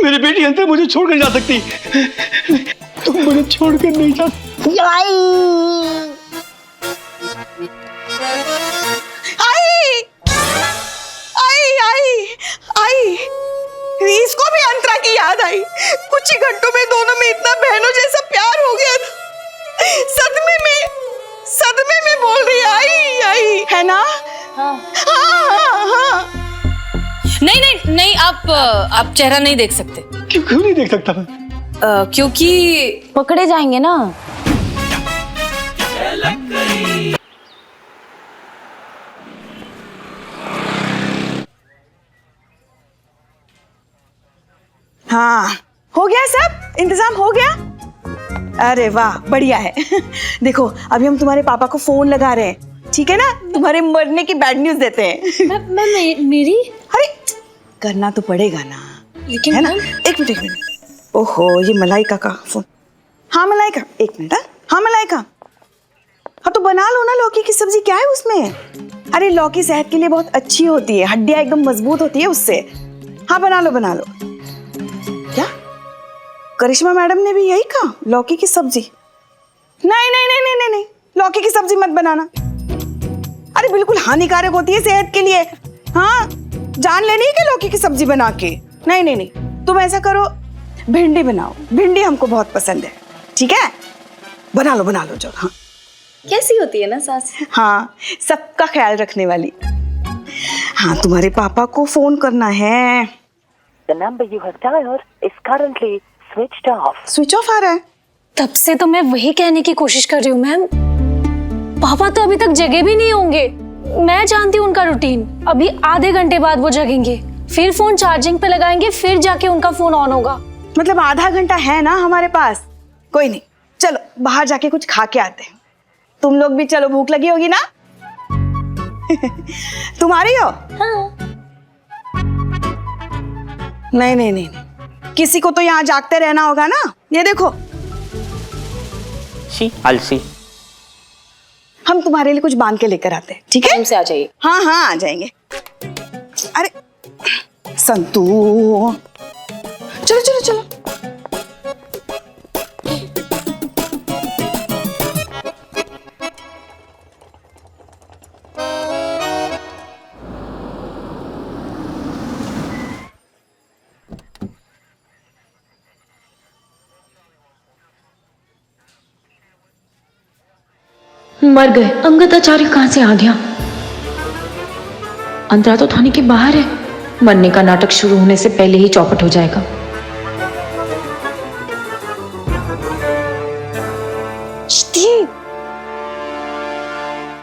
मेरी बेटी अंतर मुझे छोड़कर जा सकती, तुम मुझे छोड़कर नहीं जा सकती। आई आई आई आई, इसको भी अंतरा की याद आई। कुछ ही घंटों में दोनों में इतना बहनों जैसा प्यार हो गया था। सदमे में बोल रही आई आई, है ना? हाँ हाँ हाँ। नहीं, आप चेहरा नहीं देख सकते। क्यों नहीं देख सकता मैं? क्योंकि पकड़े जाएंगे ना। हाँ, हो गया सब इंतजाम हो गया। अरे वाह, बढ़िया है। देखो अभी हम तुम्हारे पापा को फोन लगा रहे हैं, ठीक है ना? तुम्हारे मरने की बैड न्यूज देते हैं। मेरी अरे करना तो पड़ेगा ना, लेकिन है ना? एक मिनट। ओहो, ये मलाइका का फोन। हाँ मलाइका, एक मिनट। हाँ मलाइका, हाँ तो बना लो ना लौकी की सब्जी, क्या है उसमें? अरे लौकी सेहत के लिए बहुत अच्छी होती है, हड्डियां एकदम मजबूत होती है उससे। हाँ बना लो बना लो। क्या करिश्मा मैडम ने भी यही कहा, लौकी की सब्जी? नहीं नहीं नहीं नहीं नहीं नहीं, लौकी की सब्जी मत बनाना। अरे बिल्कुल हानिकारक होती है सेहत के लिए। हाँ, जान लेनी है कि लौकी की सब्जी बना के? नहीं नहीं नहीं, तुम ऐसा करो, भिंडी बनाओ, भिंडी हमको बहुत पसंद है। ठीक है, बना लो जो। हाँ कैसी होती है ना सास? हाँ, सबका ख्याल रखने वाली। हाँ, तुम्हारे पापा को फोन करना है। The number you have dialed is currently switched off. Switch off आ रहा है। तब से तो मैं वही कहने की कोशिश कर रही हूँ मैम। पापा तो अभी तक जगे भी नहीं होंगे। मैं जानती हूँ उनका रूटीन। अभी आधे घंटे बाद वो जगेंगे, फिर फोन चार्जिंग पे लगाएंगे, फिर जाके उनका फोन ऑन होगा। मतलब आधा घंटा है ना हमारे पास। कोई नहीं, चलो बाहर जाके कुछ खा के आते हैं। तुम लोग भी चलो, भूख लगी होगी ना? तुम आ रही हो? हाँ। नहीं नहीं नहीं नहीं, किसी को तो यहाँ जागते रहना होगा ना। ये देखो, I'll see. हम तुम्हारे लिए कुछ बांध के लेकर आते हैं, ठीक है? टाइम से आ जाइए। हाँ हाँ आ जाएंगे। अरे संतू, चलो चलो चलो। मर गए। अंगद आचार्य कहां से आ गया? अंतरा तो थाने के बाहर है। मरने का नाटक शुरू होने से पहले ही चौपट हो जाएगा।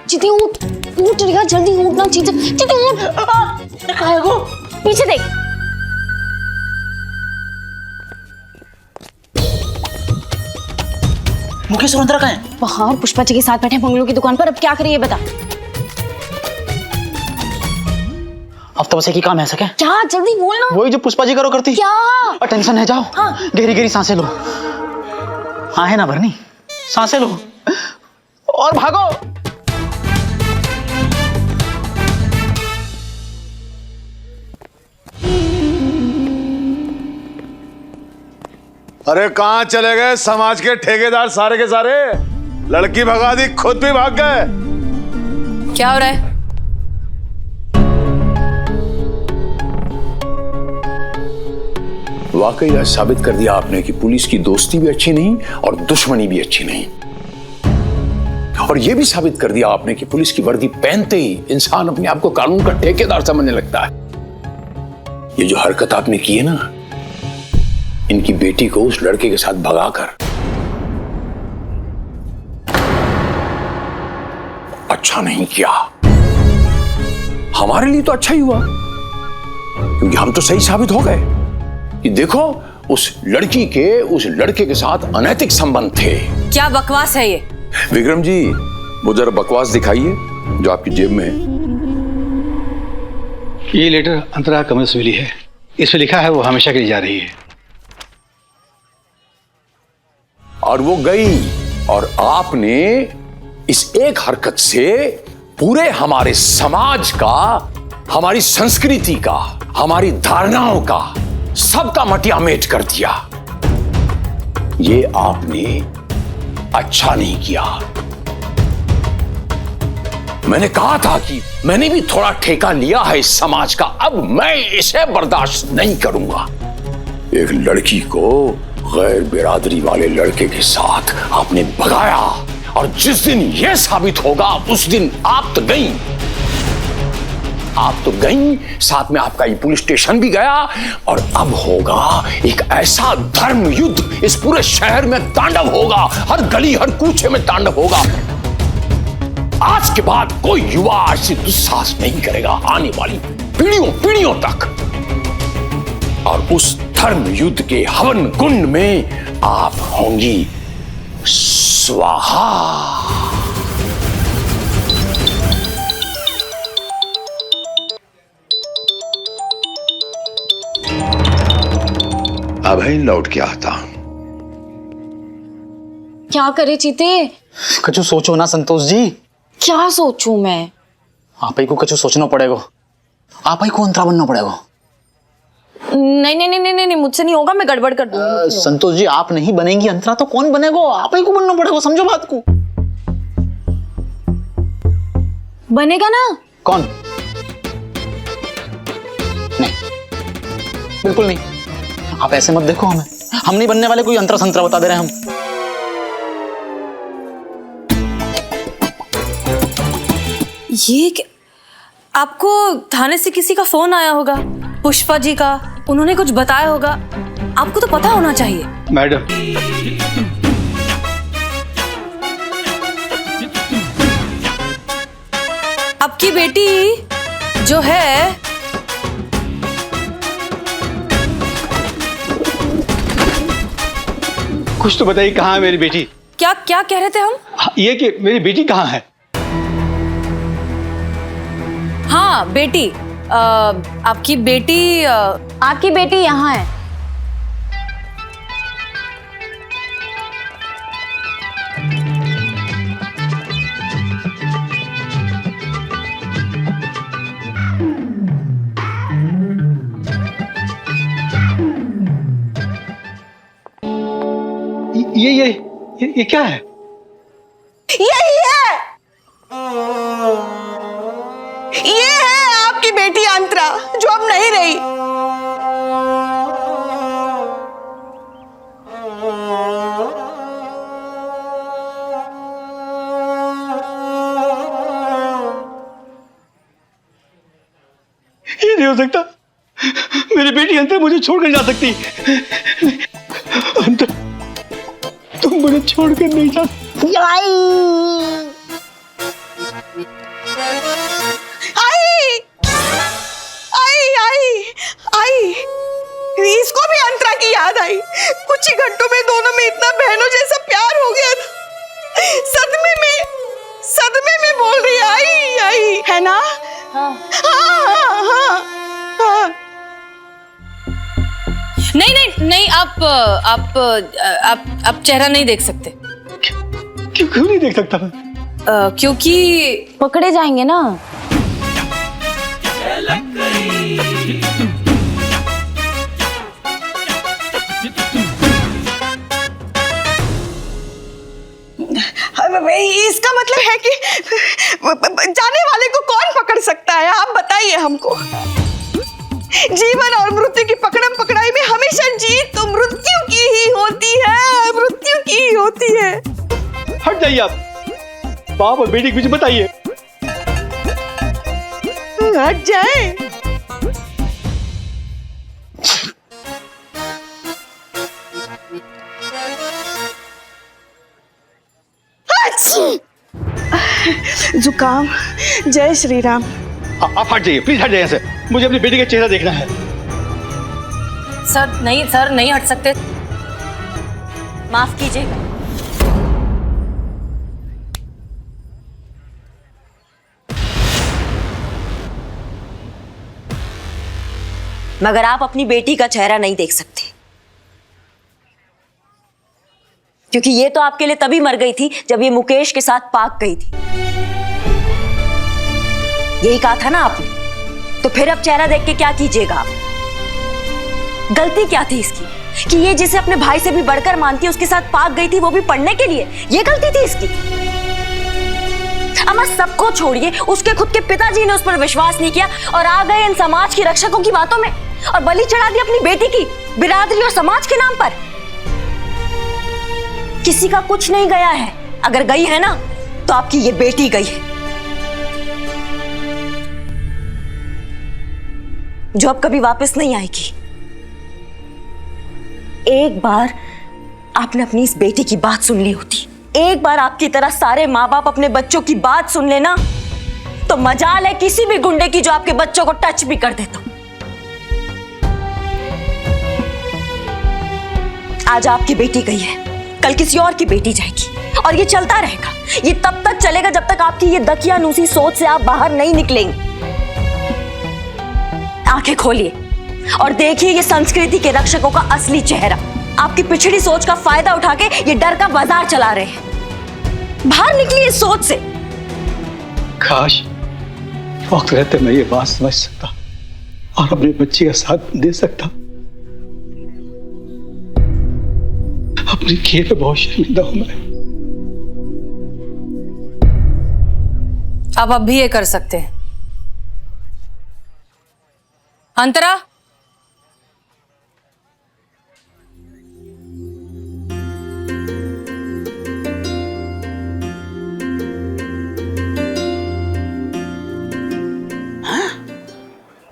चिति उठ रिया, जल्दी उठना। चिति उठ। पीछे देख। मुकेश और अंतरा कहाँ हैं? बाहर पुष्पा जी के साथ बैठे बंगलों की दुकान पर। अब क्या करिए बता। अब तो बस एक ही काम है सके। क्या? जल्दी बोल ना। वही जो पुष्पा जी करो करती। क्या? और टेंशन है, जाओ। हाँ। गहरी गहरी सांसें लो। हाँ है ना भरनी, सांसें लो और भागो। अरे कहाँ चले गए समाज के ठेकेदार सारे के सारे? लड़की भगा दी, खुद भी भाग गए। क्या हो रहा है? वाकई आज साबित कर दिया आपने कि पुलिस की दोस्ती भी अच्छी नहीं और दुश्मनी भी अच्छी नहीं। और यह भी साबित कर दिया आपने कि पुलिस की वर्दी पहनते ही इंसान अपने आप को कानून का ठेकेदार समझने लगता है। ये जो हरकत आपने की है ना, इनकी बेटी को उस लड़के के साथ भगाकर अच्छा नहीं किया। हमारे लिए तो अच्छा ही हुआ, क्योंकि हम तो सही साबित हो गए कि देखो उस लड़की के उस लड़के के साथ अनैतिक संबंध थे। क्या बकवास है ये? विक्रम जी, वो जरा बकवास दिखाइए जो आपकी जेब में है। ये लेटर अंतरा कमरसवेली है। इसमें लिखा है वो हमेशा के लिए जा रही है। और वो गई, और आपने इस एक हरकत से पूरे हमारे समाज का, हमारी संस्कृति का, हमारी धारणाओं का सबका मटियामेट कर दिया। ये आपने अच्छा नहीं किया। मैंने कहा था कि मैंने भी थोड़ा ठेका लिया है इस समाज का, अब मैं इसे बर्दाश्त नहीं करूंगा। एक लड़की को गैर बिरादरी वाले लड़के के साथ आपने भगाया, और जिस दिन यह साबित होगा उस दिन आप तो गई, साथ में आपका ये पुलिस स्टेशन भी गया, और अब होगा एक ऐसा धर्म युद्ध, इस पूरे शहर में तांडव होगा, हर गली हर कूचे में तांडव होगा। आज के बाद कोई युवा ऐसी दुस्साहस नहीं करेगा आने वाली पीढ़ियों तक। और उस धर्म युद्ध के हवन कुंड में आप होंगी स्वाहा। अभय लौट के आता। क्या करे चीते? कछु सोचो ना संतोष जी। क्या सोचूं मैं? आप ही को कछु सोचना पड़ेगा, आप ही को अंतरा बनना पड़ेगा। नहीं, मुझसे नहीं होगा, मैं गड़बड़ कर दूंगी। संतोष जी, आप नहीं बनेंगी अंतरा तो कौन बनेगा? आप ही को बनना पड़ेगा, समझो बात को। बनेगा ना? कौन? नहीं, बिल्कुल नहीं। आप ऐसे मत देखो हमें, हम नहीं बनने वाले। कोई अंतरा संतरा बता दे रहे हैं हम। ये आपको थाने से किसी का फोन आया होगा, पुष्पा जी का, उन्होंने कुछ बताया होगा, आपको तो पता होना चाहिए। मैडम, आपकी बेटी जो है कुछ तो बताइए, कहाँ है मेरी बेटी? क्या कह रहे थे हम? ये कि मेरी बेटी कहाँ है? हाँ बेटी, आपकी बेटी यहाँ है। ये क्या है? ये है आपकी बेटी अंतरा, जो अब नहीं रही। ये नहीं हो सकता, मेरी बेटी अंतरा मुझे छोड़कर जा सकती। अंतरा, तुम मुझे छोड़कर नहीं जा सकती। आई। इसको भी अंतरा की याद आई। कुछ ही घंटों में दोनों में इतना बहनों जैसा प्यार हो गया था। सदमे में बोल रही आई है ना? हाँ। नहीं, आप चेहरा नहीं देख सकते। क्यों नहीं देख सकता मैं? क्योंकि पकड़े जाएंगे ना। इसका मतलब है कि जाने वाले को कौन पकड़ सकता है? आप बताइए हमको। जीवन और मृत्यु की पकड़म पकड़ाई में हमेशा जीत तो मृत्यु की ही होती है। हट जाइए आप, बाप और बेटी के बीच बताइए। हट जाए। जुकाम। जय श्री राम। आप हट जाइए, प्लीज हट जाइए से। मुझे अपनी बेटी का चेहरा देखना है। सर नहीं हट सकते, माफ कीजिएगा। मगर आप अपनी बेटी का चेहरा नहीं देख सकते, क्योंकि ये तो आपके लिए तभी मर गई थी जब ये मुकेश के साथ पाक गई थी। यही कहा था ना आपने, तो फिर अब चेहरा देख के क्या कीजिएगा आप? गलती क्या थी इसकी कि ये जिसे अपने भाई से भी बढ़कर मानती है उसके साथ पाक गई थी, वो भी पढ़ने के लिए? ये गलती थी इसकी? अम्मा सबको छोड़िए, उसके खुद के पिताजी ने उस पर विश्वास नहीं किया और आ गए इन समाज के रक्षकों की बातों में और बलि चढ़ा दी अपनी बेटी की बिरादरी और समाज के नाम पर। किसी का कुछ नहीं गया है, अगर गई है ना तो आपकी ये बेटी गई है, जो अब कभी वापस नहीं आएगी। एक बार आपने अपनी इस बेटी की बात सुन ली होती, एक बार आपकी तरह सारे माँ बाप अपने बच्चों की बात सुन लेना, तो मजाल है किसी भी गुंडे की जो आपके बच्चों को टच भी कर देता। आज आपकी बेटी गई है, कल किसी और की बेटी जाएगी और ये चलता रहेगा। ये तब तक चलेगा जब तक आपकी ये दकियानूसी सोच से आप बाहर नहीं निकलेंगे। आंखें खोलिए और देखिए ये संस्कृति के रक्षकों का असली चेहरा। आपकी पिछड़ी सोच का फायदा उठा के ये डर का बाजार चला रहे हैं। बाहर निकलिए इस सोच से। काश वक्त रहते मैं ये बात समझ सकता और अपने बच्चे का साथ दे सकता। अपने किए पे बहुत शर्मिंदा हूं मैं। आप अब भी ये कर सकते हैं। अंतरा,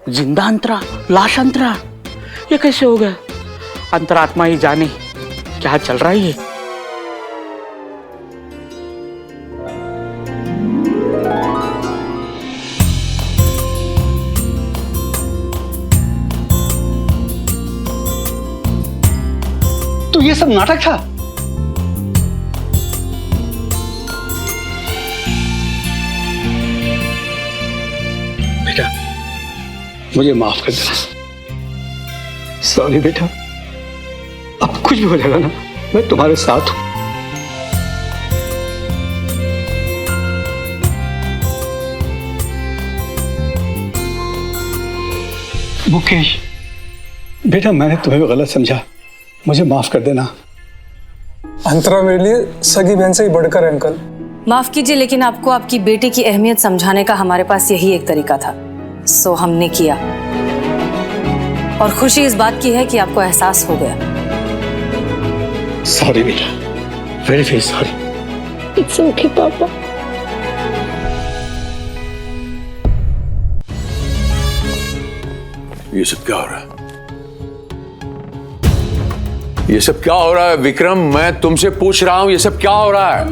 जिंदा अंतरा, लाश अंतरा, ये कैसे हो गया? अंतरात्मा ही जाने क्या चल रहा है ये। तो ये सब नाटक था? बेटा मुझे माफ कर देना। सॉरी बेटा, अब कुछ भी हो जाएगा ना, मैं तुम्हारे साथ हूं। मुकेश बेटा, मैंने तुम्हें भी गलत समझा, मुझे माफ कर देना। अंतरा मेरे लिए सगी बहन से ही बढ़कर है अंकल। माफ कीजिए, लेकिन आपको आपकी बेटी की अहमियत समझाने का हमारे पास यही एक तरीका था, सो हमने किया। और खुशी इस बात की है कि आपको एहसास हो गया। सॉरी बेटा, very very sorry. It's okay पापा। ये सब क्या हो रहा है? ये सब क्या हो रहा है विक्रम? मैं तुमसे पूछ रहा हूं, ये सब क्या हो रहा है?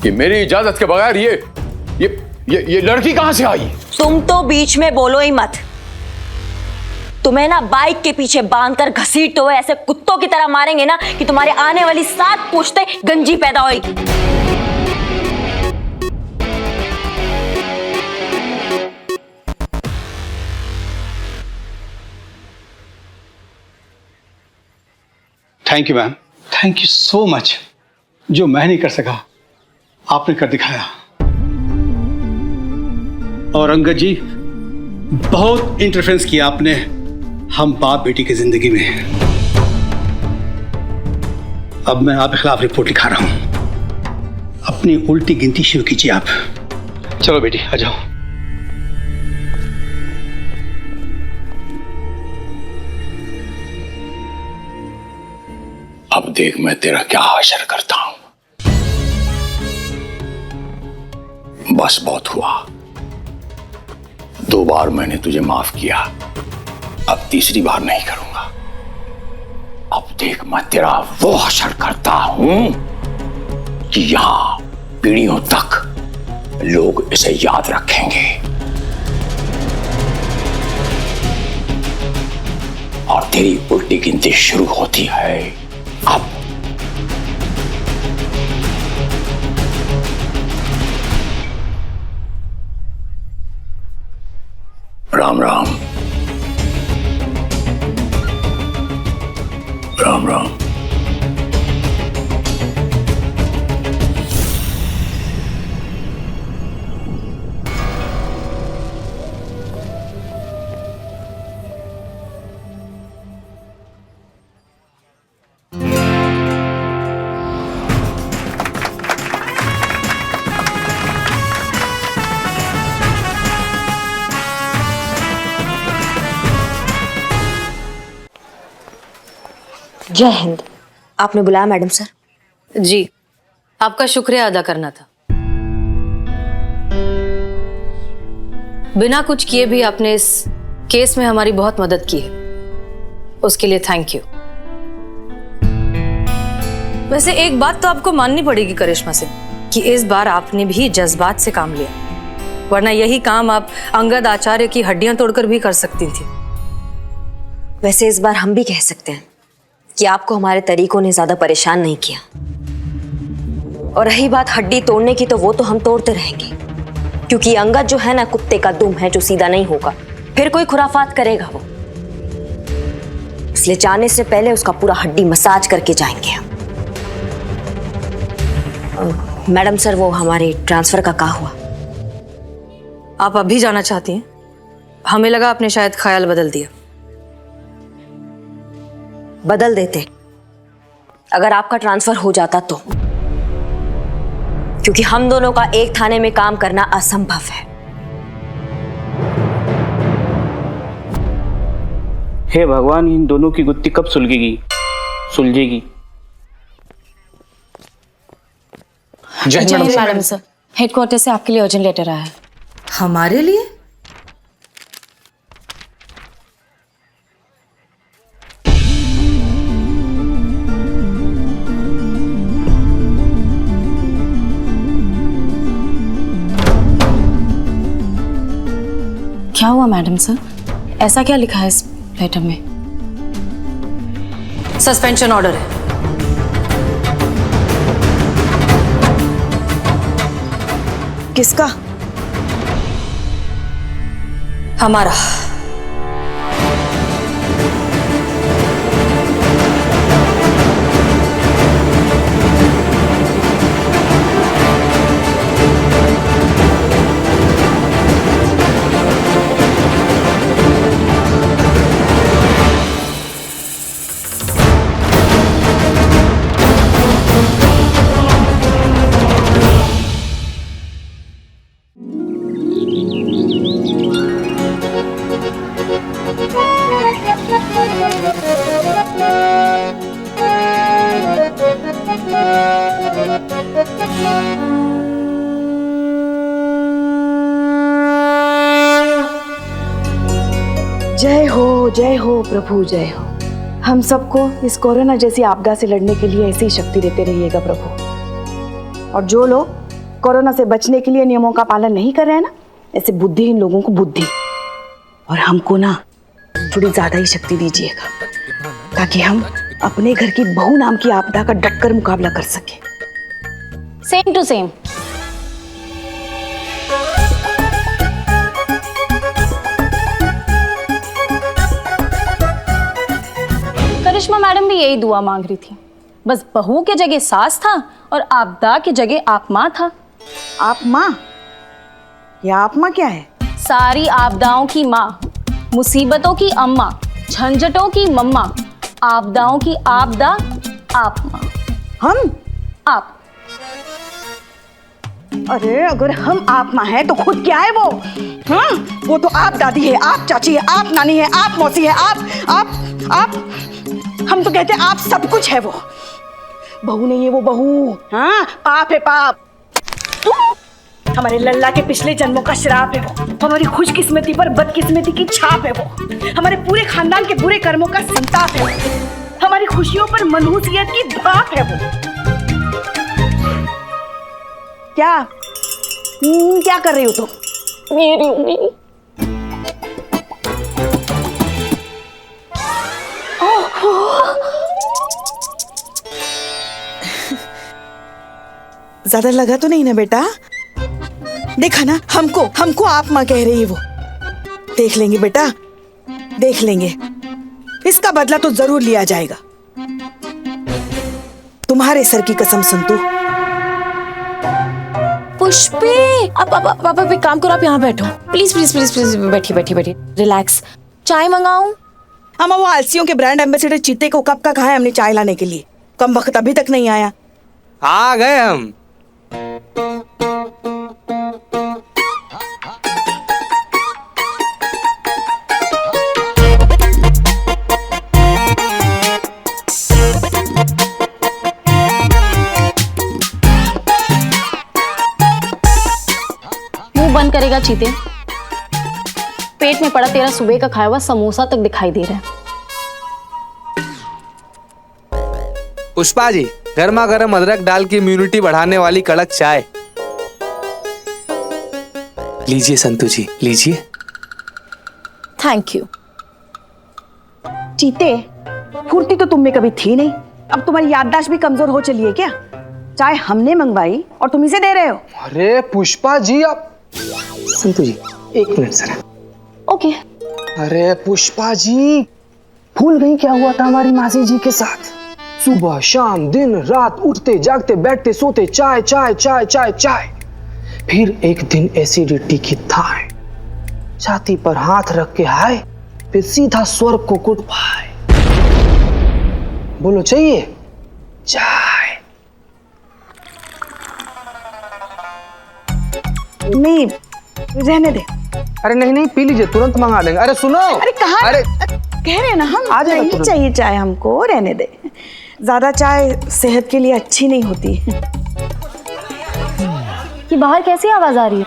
ये मेरी इजाजत के बगैर ये लड़की कहां से आई? तुम तो बीच में बोलो ही मत। तुम्हें ना बाइक के पीछे बांधकर घसीटते हुए ऐसे कुत्तों की तरह मारेंगे ना कि तुम्हारे आने वाली 7 पूछते गंजी पैदा होगी। Thank you ma'am, thank you so much. जो मैं नहीं कर सका आपने कर दिखाया। और अंगद जी, बहुत इंटरफेरेंस किया आपने हम बाप बेटी की जिंदगी में। अब मैं आपके खिलाफ रिपोर्ट लिखा रहा हूं। अपनी उल्टी गिनती शुरू कीजिए आप। चलो बेटी आ जाओ। अब देख मैं तेरा क्या हाशर करता हूं। बस बहुत हुआ। 2 बार मैंने तुझे माफ किया, अब तीसरी बार नहीं करूंगा। अब देख मैं तेरा वो हशर करता हूं कि यहां पीढ़ियों तक लोग इसे याद रखेंगे। और तेरी उल्टी गिनती शुरू होती है अब। राम राम। राम राम। जय हिंद। आपने बुलाया मैडम सर? जी, आपका शुक्रिया अदा करना था। बिना कुछ किए भी आपने इस केस में हमारी बहुत मदद की है, उसके लिए थैंक यू। वैसे एक बात तो आपको माननी पड़ेगी करिश्मा सिंह, कि इस बार आपने भी जज्बात से काम लिया, वरना यही काम आप अंगद आचार्य की हड्डियां तोड़कर भी कर सकती थी। वैसे इस बार हम भी कह सकते हैं कि आपको हमारे तरीकों ने ज्यादा परेशान नहीं किया। और रही बात हड्डी तोड़ने की, तो वो तो हम तोड़ते रहेंगे, क्योंकि अंगद जो है ना, कुत्ते का दुम है जो सीधा नहीं होगा, फिर कोई खुराफात करेगा वो। इसलिए जाने से पहले उसका पूरा हड्डी मसाज करके जाएंगे हम। मैडम सर, वो हमारे ट्रांसफर का क्या हुआ? आप अभी जाना चाहती हैं? हमें लगा आपने शायद ख्याल बदल दिया। बदल देते अगर आपका ट्रांसफर हो जाता तो, क्योंकि हम दोनों का एक थाने में काम करना असंभव है। हे भगवान, इन दोनों की गुत्थी कब सुलझेगी? जय हिंद मैडम सर, हेडक्वार्टर से आपके लिए अर्जेंट लेटर आया है। हमारे लिए? क्या हुआ मैडम सर? ऐसा क्या लिखा है इस लेटर में? सस्पेंशन ऑर्डर है। किसका? हमारा। जय हो प्रभु, जय हो। हम सबको इस कोरोना जैसी आपदा से लड़ने के लिए ऐसी ही शक्ति देते रहिएगा प्रभु। और जो लोग कोरोना से बचने के लिए नियमों का पालन नहीं कर रहे हैं ना, ऐसे बुद्धिहीन लोगों को बुद्धि और हमको ना थोड़ी ज्यादा ही शक्ति दीजिएगा, ताकि हम अपने घर की बहू नाम की आपदा का डटकर मुकाबला कर सके। Same to same. Karishma madam भी यही दुआ मांग रही थी, बस बहू के जगह सास था और आपदा के जगह आप माँ था। आप माँ? या आप माँ क्या है? सारी आपदाओं की माँ, मुसीबतों की अम्मा, झंझटों की मम्मा, आपदाओं की आपदा आप माँ। हम? आप। अरे अगर हम आप माँ हैं तो खुद क्या है वो? वो तो आप दादी है, आप चाची है, आप नानी है, आप मौसी है, आप हम तो कहते हैं आप सब कुछ है वो। बहू नहीं है वो बहू, हाँ पाप है पाप। हमारे लल्ला के पिछले जन्मों का श्राप है वो। हमारी खुशकिस्मती पर बदकिस्मती की छाप है वो। हमारे पूरे खानदान के बुरे कर्मों का संताप है वो। हमारी खुशियों पर मनहूसियत की भाप है वो। क्या कर रही हो तुम? मेरी उंगली। ज्यादा लगा तो नहीं ना बेटा? देखा ना, हमको आप माँ कह रही है वो। देख लेंगे बेटा, देख लेंगे। इसका बदला तो जरूर लिया जाएगा। तुम्हारे सर की कसम संतू। पुष्पे, अब एक काम करो, आप यहाँ बैठो प्लीज प्लीज प्लीज प्लीज। बैठिए रिलैक्स। चाय मंगाऊं? हम वो आलसियों के ब्रांड एम्बेसडर चीते को कब का कहा है हमने चाय लाने के लिए? कम वक्त अभी तक नहीं आया। आ गए हम। करेगा चीते? पेट में पड़ा तेरा सुबह का खाया हुआ समोसा तक दिखाई दे रहा है। पुष्पा जी, गर्मा गर्म अदरक डाल के इम्यूनिटी बढ़ाने वाली कड़क चाय लीजिए। संतू जी लीजिए। Thank you. चीते, फुर्ती तो तुम में कभी थी नहीं, अब तुम्हारी याददाश्त भी कमजोर हो चली है क्या? चाय हमने मंगवाई और तुम इसे दे रहे हो? अरे पुष्पा जी आप। संतू जी 1 मिनट सर। ओके। अरे पुष्पा जी, भूल गई क्या हुआ था हमारी मासी जी के साथ? सुबह शाम दिन रात उठते जागते बैठते सोते चाय चाय चाय चाय चाय। फिर एक दिन एसिडिटी की थाह, छाती पर हाथ रख के हाय, फिर सीधा स्वर्ग को कुट पाए। बोलो चाहिए चाय? नहीं, रहने दे। अरे नहीं नहीं, पी लीजिए, तुरंत मंगा देंगे। अरे सुनो, अरे कहाँ? अरे कह रहे हैं ना हम, आ जाएगा नहीं तुरंत। चाहिए चाय हमको, रहने दे। ज्यादा चाय सेहत के लिए अच्छी नहीं होती। ये बाहर कैसी आवाज आ रही है?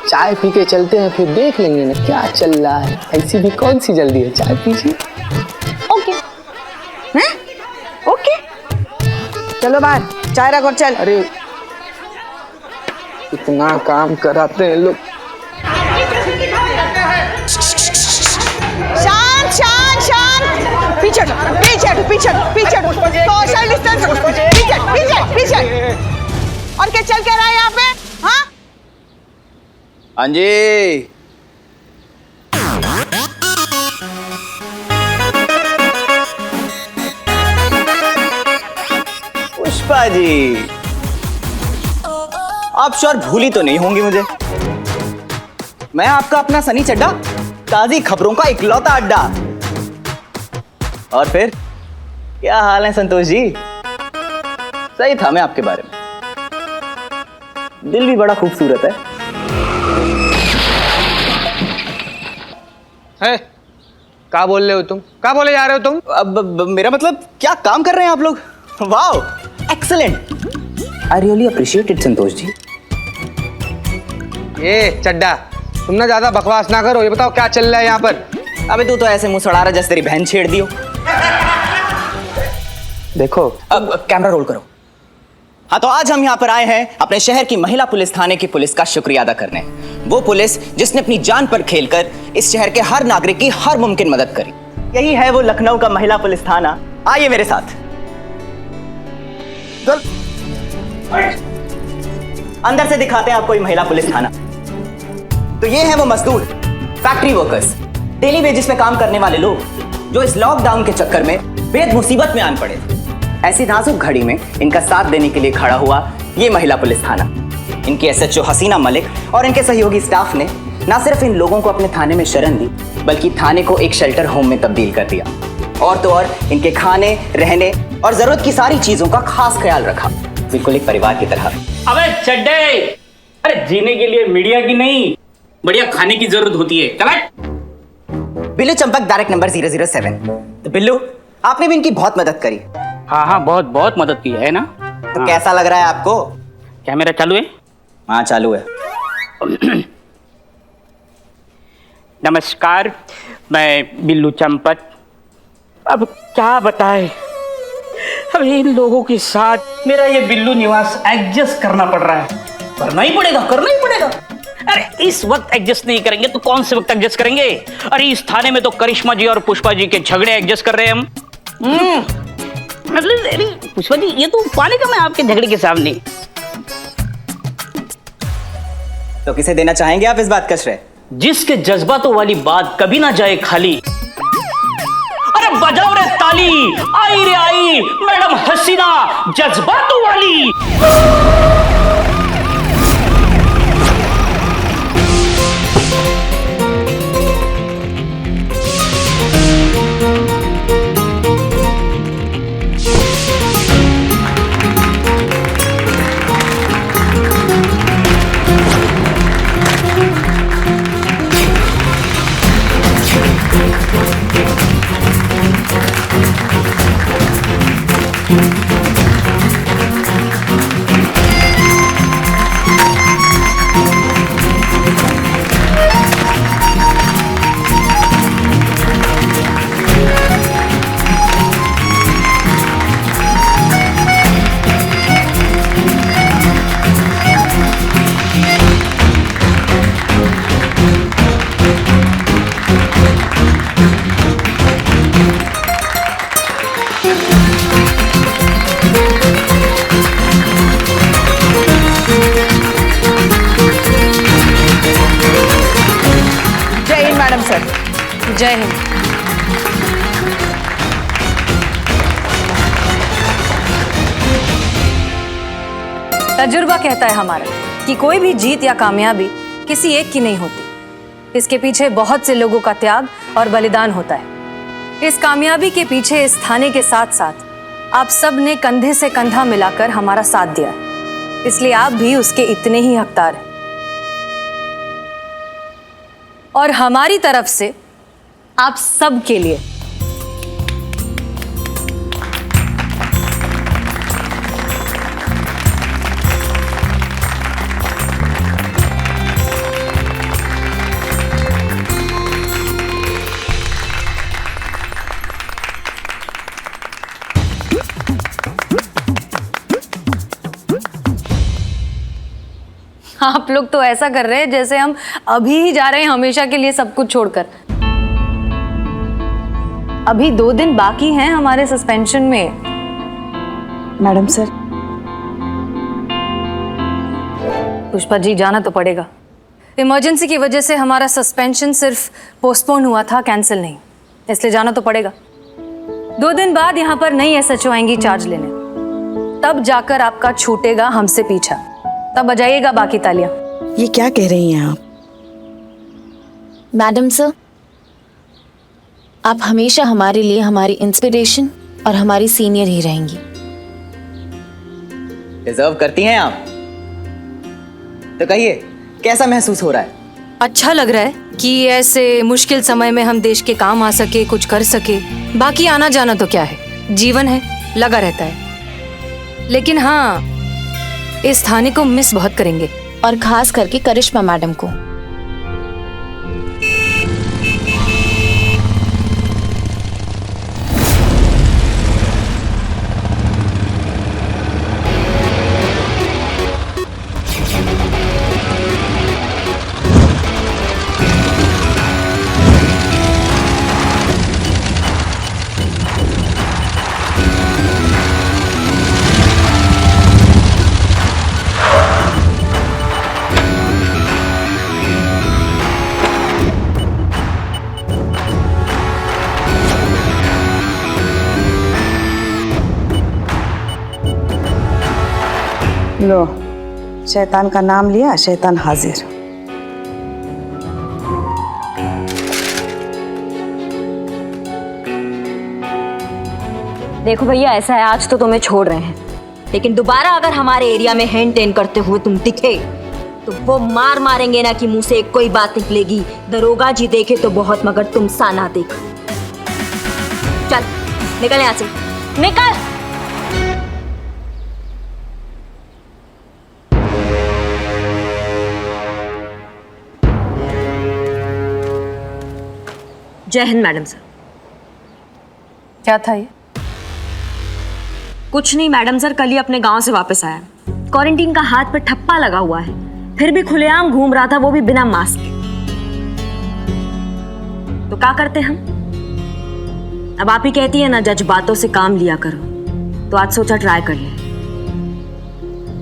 चाय पी के चलते हैं, फिर देख लेंगे ना क्या चल रहा है। ऐसी भी कौन सी जल्दी है, चाय पीजिए। ओके। हैं? ओके, चलो बाहर, चाय रख और चल। अरे इतना काम कराते हैं लोग। शांत शांत शांत, पीछे हटो, पीछे हटो, पीछे हटो, पीछे हटो, सोशल डिस्टेंस, पीछे पीछे पीछे। और क्या चल क्या रहा है यहाँ पे? हाँ, हाँ जी। पुष्पा जी, आप श्योर भूली तो नहीं होंगी मुझे? मैं आपका अपना सनी चड्डा, ताजी खबरों का इकलौता अड्डा। और फिर क्या हाल है संतोष जी? सही था मैं आपके बारे में, दिल भी बड़ा खूबसूरत है। क्या बोल रहे हो तुम? क्या बोले जा रहे हो तुम? अब मेरा मतलब, क्या काम कर रहे हैं आप लोग? Wow, excellent, I really appreciate it Santosh ji. ये चड्डा, तुम ना ज्यादा बकवास ना करो, ये बताओ क्या चल रहा है यहाँ पर? अबे तू तो ऐसे मुंह सड़ा रहा जैसे तेरी बहन छेड़ दियो। देखो, अब कैमरा रोल करो। हाँ, तो आज हम यहाँ पर आए हैं अपने शहर की महिला पुलिस थाने की पुलिस का शुक्रिया अदा करने। वो पुलिस जिसने अपनी जान पर खेलकर इस शहर के हर नागरिक की हर मुमकिन मदद करी। यही है वो लखनऊ का महिला पुलिस थाना। आइए मेरे साथ, अंदर से दिखाते हैं आपको ये महिला पुलिस थाना। तो ये है वो मजदूर, फैक्ट्री वर्कर्स, डेली वेजेस में काम करने वाले लोग, जो इस लॉकडाउन के चक्कर में बेहद मुसीबत में आन पड़े थे। ऐसी नाजुक घड़ी में इनका साथ देने के लिए खड़ा हुआ ये महिला पुलिस थाना। इनकी एसएचओ हसीना मलिक और इनके सहयोगी स्टाफ ने न सिर्फ इन लोगों को अपने थाने में शरण दी, बल्कि थाने को एक शेल्टर होम में तब्दील कर दिया। और तो और इनके खाने, रहने और जरूरत की सारी चीजों का खास ख्याल रखा, बिल्कुल एक परिवार की तरह। अबे चड्डे, अरे जीने के लिए मीडिया की नहीं, बढ़िया खाने की जरूरत होती है। चल। Billu Champak, direct number 007। तो बिल्लू, आपने भी इनकी बहुत मदद करी। हाँ हाँ, बहुत बहुत मदद की है ना। तो कैसा लग रहा है आपको? कैमरा चालू है? हाँ चालू है। नमस्कार, मैं बिल्लू चंपक। अब क्या बताए, अब इन लोगों के साथ मेरा ये बिल्लू निवास एडजस्ट करना पड़ रहा है। करना ही पड़ेगा, करना ही पड़ेगा। अरे इस वक्त एडजस्ट नहीं करेंगे तो कौन से वक्त एडजस्ट करेंगे? अरे इस थाने में तो करिश्मा जी और पुष्पा जी के झगड़े एडजस्ट कर रहे हैं हम। मतलब अरे पुष्पा जी, ये तो पाने का मैं आपके झगड़े के सामने। तो किसे देना चाहेंगे आप इस बात का श्रेय? जिसके जज्बातों वाली बात कभी ना जाए खाली। अरे बजाओ रे ताली, आई रे आई मैडम हसीना जज्बातों वाली। जय हिंद। तजुर्बा कहता है हमारा कि कोई भी जीत या कामयाबी किसी एक की नहीं होती। इसके पीछे बहुत से लोगों का त्याग और बलिदान होता है। इस कामयाबी के पीछे इस थाने के साथ साथ आप सब ने कंधे से कंधा मिलाकर हमारा साथ दिया है, इसलिए आप भी उसके इतने ही हकदार हैं। और हमारी तरफ से आप सब के लिए आप लोग तो ऐसा कर रहे हैं जैसे हम अभी ही जा रहे हैं हमेशा के लिए सब कुछ छोड़कर। अभी 2 दिन बाकी हैं हमारे सस्पेंशन में। मैडम सर, पुष्पा जी जाना तो पड़ेगा। इमरजेंसी की वजह से हमारा सस्पेंशन सिर्फ पोस्टपोन हुआ था, कैंसिल नहीं, इसलिए जाना तो पड़ेगा। 2 दिन बाद यहाँ पर नई एसएचओ आएंगी चार्ज लेने, तब जाकर आपका छूटेगा हमसे पीछा, तब बजाइएगा बाकी तालियां। ये क्या कह रही हैं आप? मैडम सर, आप हमेशा हमारे लिए हमारी इंस्पिरेशन और हमारी सीनियर ही रहेंगी। डिजर्व करती हैं आप। तो कहिए, कैसा महसूस हो रहा है? अच्छा लग रहा है कि ऐसे मुश्किल समय में हम देश के काम आ सके, कुछ कर सके। बाकी आना जाना तो क्या है, जीवन है, लगा रहता है। लेकिन हाँ, इस थाने को मिस बहुत करेंगे, और खास करके करिश्मा मैडम को। लो, शैतान का नाम लिया, शैतान हाजिर। देखो भैया, ऐसा है, आज तो तुम्हें छोड़ रहे हैं, लेकिन दोबारा अगर हमारे एरिया में हैंड टेन करते हुए तुम दिखे तो वो मार मारेंगे ना कि मुंह से कोई बात निकलेगी। दरोगा जी देखे तो बहुत, मगर तुम सा ना देखो। चल निकल यहाँ से, निकल। जय हिंद मैडम सर। क्या था ये? कुछ नहीं मैडम सर, कल ही अपने गांव से वापस आया। क्वारंटीन का हाथ पे ठप्पा लगा हुआ है, फिर भी खुलेआम घूम रहा था, वो भी बिना मास्क के। तो क्या करते हम? अब आप ही कहती है ना, जज बातों से काम लिया करो, तो आज सोचा ट्राई कर ले।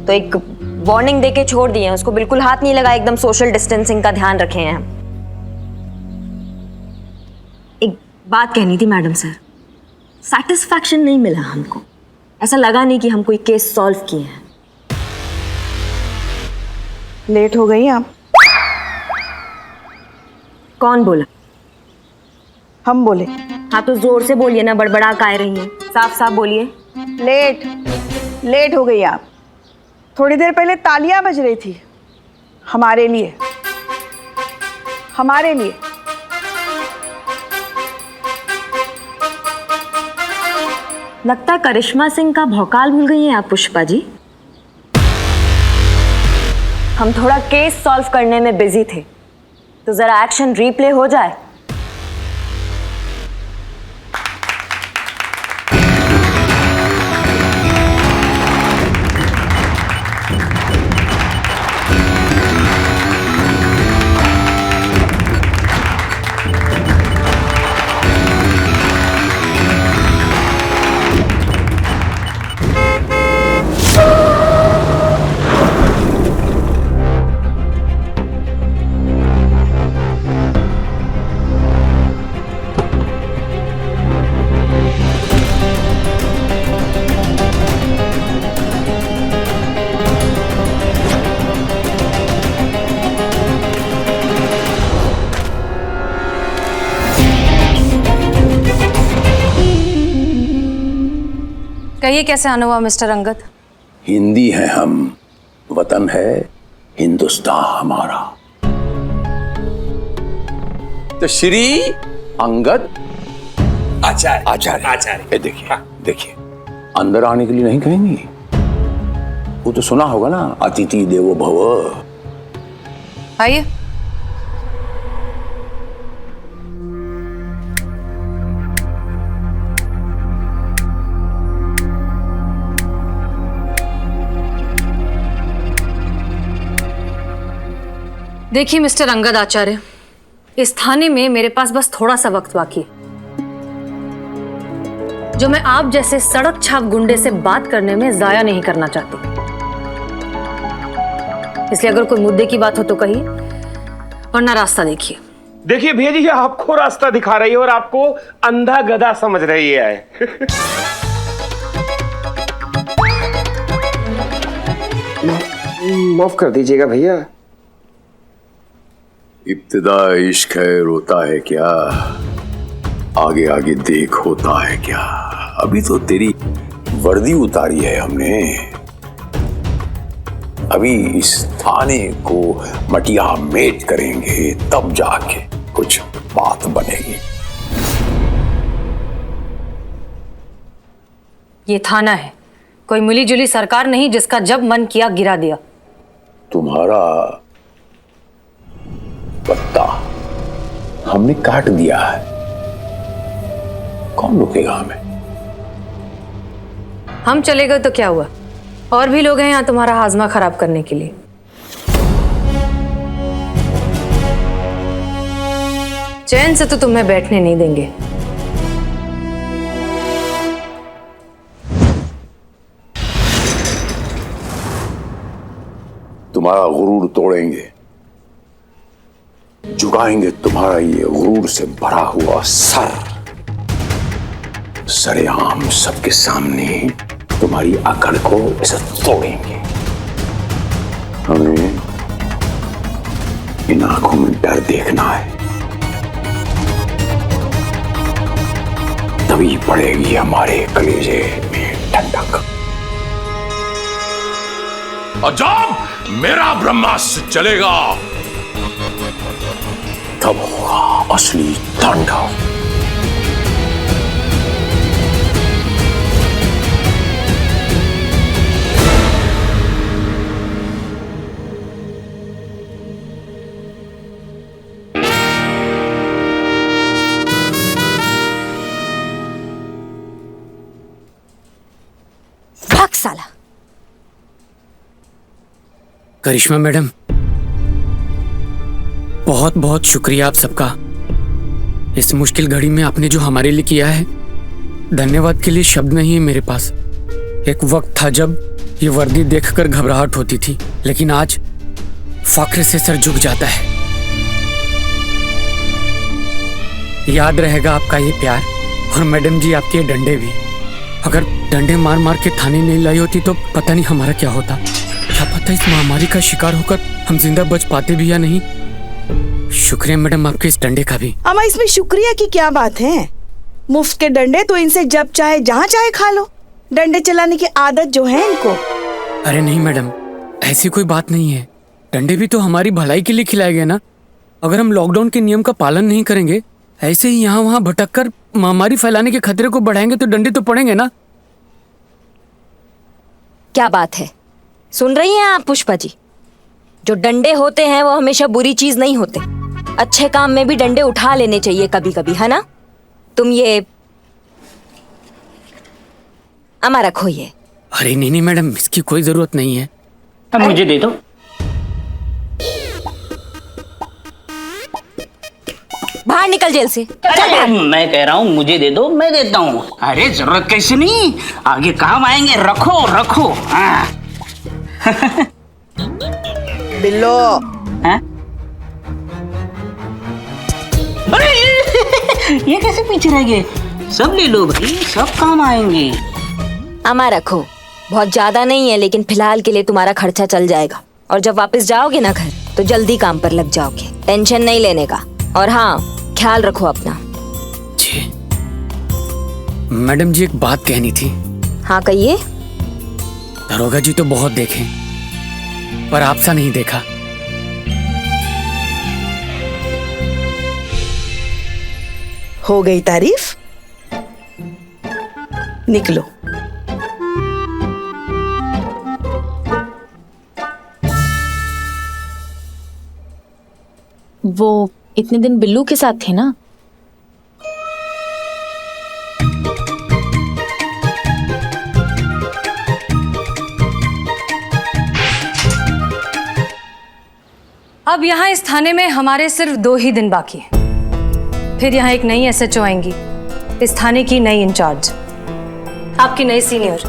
तो एक वार्निंग देके छोड़ दिए, उसको बिल्कुल हाथ नहीं लगा, एकदम सोशल डिस्टेंसिंग का ध्यान रखे हैं। एक बात कहनी थी मैडम सर, सैटिस्फैक्शन नहीं मिला हमको, ऐसा लगा नहीं कि हम कोई केस सॉल्व किए हैं। लेट हो गई आप। कौन बोला? हम बोले। हाँ तो जोर से बोलिए ना, बड़बड़ा काहे रही हैं, साफ साफ बोलिए। लेट हो गई आप। थोड़ी देर पहले तालियां बज रही थी हमारे लिए, हमारे लिए। लगता है करिश्मा सिंह का भौकाल भूल गई हैं आप पुष्पा जी। हम थोड़ा केस सॉल्व करने में बिजी थे, तो जरा एक्शन रिप्ले हो जाए। कहिए कैसे आना हुआ मिस्टर अंगद? हिंदी है हम, वतन है हिंदुस्तान हमारा। तो श्री अंगद आचार्य आचार्य आचार्य, देखिए देखिए, अंदर आने के लिए नहीं कहेंगी। वो तो सुना होगा ना, अतिथि देवो भव। आइए। देखिए मिस्टर अंगद आचार्य, इस थाने में मेरे पास बस थोड़ा सा वक्त बाकी है, जो मैं आप जैसे सड़क छाप गुंडे से बात करने में जाया नहीं करना चाहती। इसलिए अगर कोई मुद्दे की बात हो तो कहिए, वरना रास्ता देखिए। देखिए भैया जी, आपको रास्ता दिखा रही है और आपको अंधा गधा समझ रही है। माफ कर दीजिएगा भैया। इब्तिदा इश्क है रोता है क्या, आगे आगे देख होता है क्या। अभी तो तेरी वर्दी उतारी है हमने, अभी इस थाने को मटिया मेट करेंगे, तब जाके कुछ बात बनेगी। ये थाना है, कोई मिली जुली सरकार नहीं जिसका जब मन किया गिरा दिया। तुम्हारा पत्ता हमने काट दिया है, कौन रोकेगा हमें? हम चले गए तो क्या हुआ, और भी लोग हैं यहाँ तुम्हारा हाजमा खराब करने के लिए। चैन से तो तुम्हें बैठने नहीं देंगे। तुम्हारा गुरूर तोड़ेंगे, झुकाएंगे तुम्हारा ये गुरूर से भरा हुआ सर, सरेआम सबके सामने तुम्हारी अकड़ को ऐसे तोड़ेंगे। हमें इन आंखों में डर देखना है, तभी पड़ेगी हमारे कलेजे में ठंडक। और जब मेरा ब्रह्मास्त्र चलेगा, तब होगा असली तांडव। भाग साला। करिश्मा मैडम, बहुत बहुत शुक्रिया आप सबका। इस मुश्किल घड़ी में आपने जो हमारे लिए किया है, धन्यवाद के लिए शब्द नहीं है मेरे पास। एक वक्त था जब ये वर्दी देखकर घबराहट होती थी, लेकिन आज फक्र से सर झुक जाता है। याद रहेगा आपका ये प्यार, और मैडम जी आपके डंडे भी। अगर डंडे मार मार के थाने नहीं लाई होती तो पता नहीं हमारा क्या होता। क्या पता इस महामारी का शिकार होकर हम जिंदा बच पाते भी या नहीं। शुक्रिया मैडम आपके इस डंडे का भी। अम्मा, इसमें शुक्रिया की क्या बात है? मुफ्त के डंडे तो इनसे जब चाहे जहाँ चाहे खा लो। डंडे चलाने की आदत जो है इनको। अरे नहीं मैडम, ऐसी कोई बात नहीं है। डंडे भी तो हमारी भलाई के लिए खिलाए गए ना। अगर हम लॉकडाउन के नियम का पालन नहीं करेंगे, ऐसे ही यहाँ वहाँ भटक कर महामारी फैलाने के खतरे को बढ़ाएंगे तो डंडे तो पड़ेंगे ना। क्या बात है, सुन रही हैं आप पुष्पा जी? जो डंडे होते हैं वो हमेशा बुरी चीज नहीं होते। अच्छे काम में भी डंडे उठा लेने चाहिए कभी कभी, है ना? तुम ये अमा रखो ये। अरे नहीं नहीं मैडम, इसकी कोई जरूरत नहीं है। अब मुझे दे दो। बाहर निकल जेल से। अरे मैं कह रहा हूँ मुझे दे दो, मैं देता हूँ। अरे जरूरत कैसे नहीं, आगे काम आएंगे। रखो रखो। बिल्लो। अरे ये कैसे पीछे रह गए? सब ले लो भाई, सब काम आएंगे। अमा रखो, बहुत ज्यादा नहीं है, लेकिन फिलहाल के लिए तुम्हारा खर्चा चल जाएगा। और जब वापस जाओगे ना घर तो जल्दी काम पर लग जाओगे। टेंशन नहीं लेने का। और हाँ, ख्याल रखो अपना। जी मैडम जी, एक बात कहनी थी। हाँ कहिए। दरोगा जी तो बहुत देखे, पर आपसा नहीं देखा। हो गई तारीफ? निकलो। वो इतने दिन बिल्लू के साथ थे ना? अब यहाँ इस थाने में हमारे सिर्फ 2 ही दिन बाकी हैं। फिर यहाँ एक नई SHO आएंगी, इस थाने की नई इंचार्ज, आपकी नई सीनियर।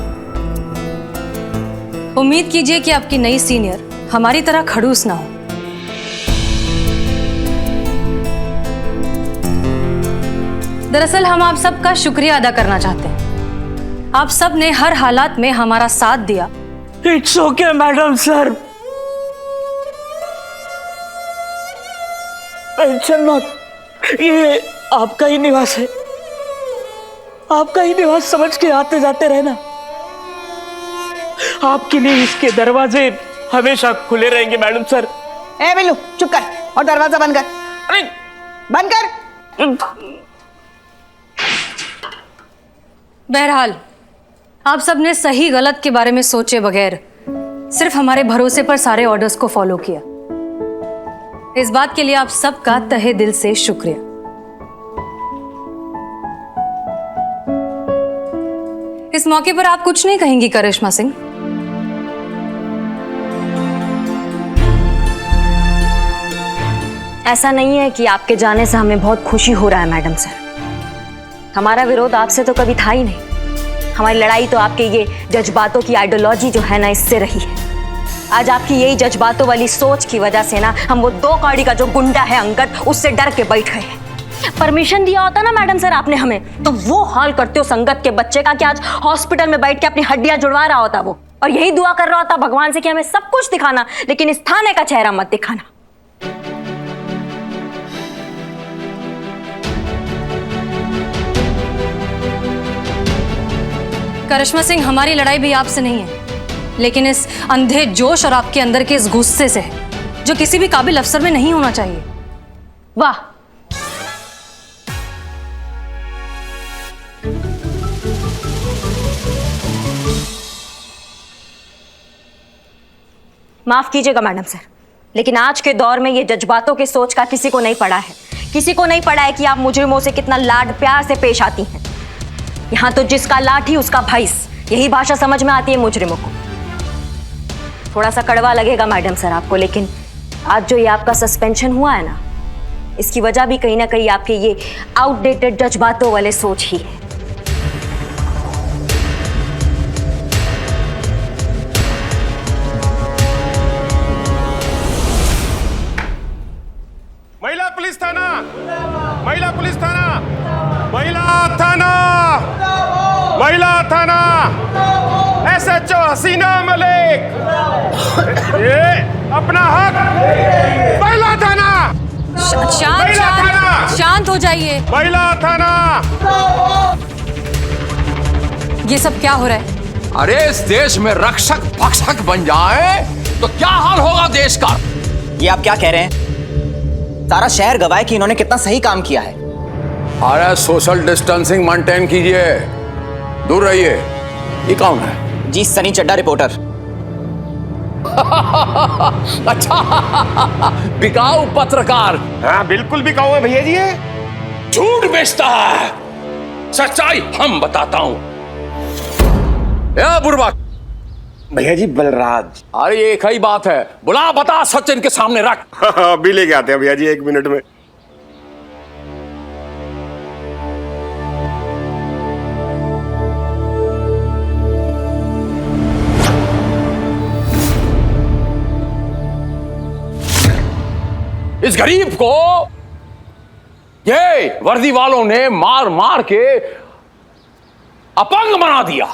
उम्मीद कीजिए कि आपकी नई सीनियर हमारी तरह खड़ूस ना हो। दरअसल हम आप सबका शुक्रिया अदा करना चाहते हैं। आप सब ने हर हालात में हमारा साथ दिया। It's okay madam sir, tension मत, ये आपका ही निवास है, आपका ही निवास समझ के आते जाते रहना। आपके लिए इसके दरवाजे हमेशा खुले रहेंगे मैडम सर। ए बिल्लू चुप कर और दरवाजा बंद कर। अरे बंद कर। बहरहाल आप सब ने सही गलत के बारे में सोचे बगैर सिर्फ हमारे भरोसे पर सारे ऑर्डर्स को फॉलो किया। इस बात के लिए आप सबका तहे दिल से शुक्रिया। इस मौके पर आप कुछ नहीं कहेंगी करिश्मा सिंह? ऐसा नहीं है कि आपके जाने से हमें बहुत खुशी हो रहा है मैडम सर। हमारा विरोध आपसे तो कभी था ही नहीं। हमारी लड़ाई तो आपके ये जज्बातों की आइडियोलॉजी जो है ना, इससे रही है। आज आपकी यही जज्बातों वाली सोच की वजह से ना हम वो 2 कौड़ी का जो गुंडा है अंगद, उससे डर के बैठ गए हैं। परमिशन दिया होता ना मैडम सर आपने हमें, तो वो हाल करते हो संगत के बच्चे का कि आज हॉस्पिटल में बैठ के अपनी हड्डियां जुड़वा रहा होता वो, और यही दुआ कर रहा होता भगवान से कि हमें सब कुछ दिखाना, लेकिन इस थाने का चेहरा मत दिखाना। करिश्मा सिंह, हमारी लड़ाई भी आपसे नहीं है, लेकिन इस अंधे जोश और आपके अंदर के इस गुस्से से है जो किसी भी काबिल अफसर में नहीं होना चाहिए। वाह, माफ कीजिएगा मैडम सर, लेकिन आज के दौर में ये जज्बातों की सोच का किसी को नहीं पड़ा है। किसी को नहीं पड़ा है कि आप मुजरिमों से कितना लाड प्यार से पेश आती हैं। यहाँ तो जिसका लाठी उसका भैंस, यही भाषा समझ में आती है मुजरिमों को। थोड़ा सा कड़वा लगेगा मैडम सर आपको, लेकिन आज जो ये आपका सस्पेंशन हुआ है ना, इसकी वजह भी कहीं ना कहीं आपके ये आउटडेटेड जज्बातों वाले सोच ही है। महिला पुलिस थाना, महिला पुलिस थाना, महिला थाना, महिला थाना, SHO हसीना मलिक, ये अपना हक। महिला थाना, शांत हो जाइए। महिला थाना। ये सब क्या हो रहा है? अरे इस देश में रक्षक भक्षक बन जाए तो क्या हाल होगा देश का? ये आप क्या कह रहे हैं? सारा शहर गवाह कि इन्होंने कितना सही काम किया है। अरे सोशल डिस्टेंसिंग मेंटेन कीजिए, दूर रहिए। ये कौन है? जी सनी चड्डा रिपोर्टर। अच्छा, बिकाऊ पत्रकार। हाँ बिल्कुल बिकाऊ है भैया जी। ये झूठ बेचता है, सच्चाई हम बताता हूं। बुरबक भैया जी बलराज। अरे एक ही बात है, बुला बता, सच इनके सामने रख। अभी लेके आते हैं भैया जी, 1 मिनट में। इस गरीब को ये वर्दी वालों ने मार मार के अपंग बना दिया।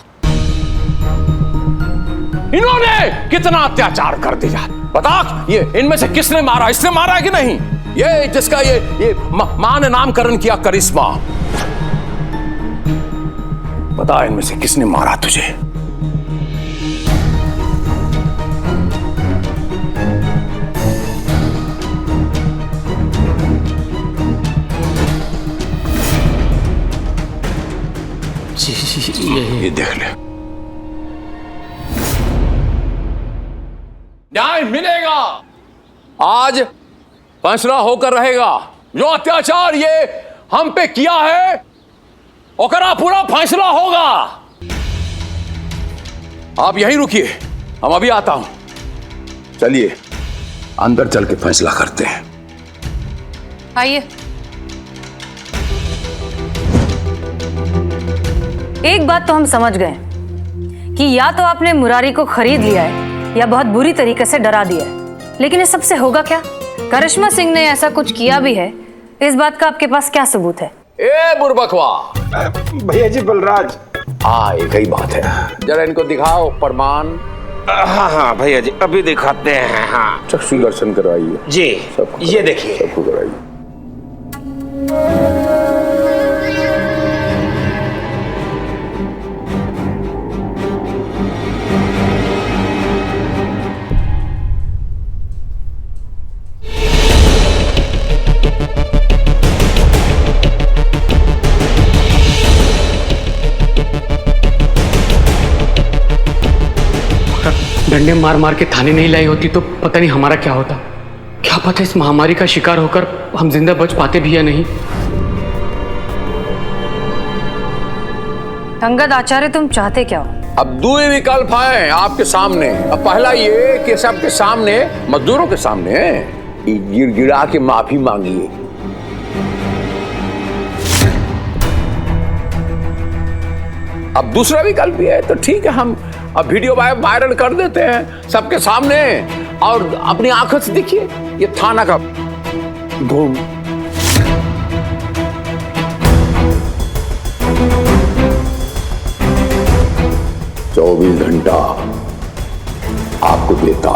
इन्होंने कितना अत्याचार कर दिया, बता। ये इनमें से किसने मारा? इसने मारा है कि नहीं? ये जिसका ये मां ने नामकरण किया करिश्मा, बता इनमें से किसने मारा तुझे? ये देख ले। न्याय मिलेगा। आज फैसला होकर रहेगा। जो अत्याचार ये हम पे किया है ओकरा पूरा फैसला होगा। आप यहीं रुकिए, हम अभी आता हूं। चलिए अंदर चल के फैसला करते हैं। आइए। एक बात तो हम समझ गए कि या तो आपने मुरारी को खरीद लिया है या बहुत बुरी तरीके से डरा दिया है। लेकिन इस सबसे होगा क्या? करिश्मा सिंह ने ऐसा कुछ किया भी है, इस बात का आपके पास क्या सबूत है? ए बुरबकवा। भैया जी बलराज। हाँ एक ही बात है, जरा इनको दिखाओ प्रमाण। हाँ हाँ भैया जी अभी दिखाते हैं। हाँ चक्षु दर्शन करवाइए जी। ये देखिए। सबको कराइए। डंडे मार मार के थाने नहीं लाई होती तो पता नहीं हमारा क्या होता। क्या पता इस महामारी का शिकार होकर हम जिंदा बच पाते भी या नहीं। अंगद आचार्य तुम चाहते क्या हो? अब दो ही विकल्प हैं आपके सामने। अब पहला ये कि सबके सामने, मजदूरों के सामने गिड़गिड़ा के माफी मांगिए। अब दूसरा विकल्प भी है तो ठीक है, हम अब वीडियो वायरल कर देते हैं सबके सामने और अपनी आंखों से देखिए ये थाना का धूम। चौबीस घंटा आपको देता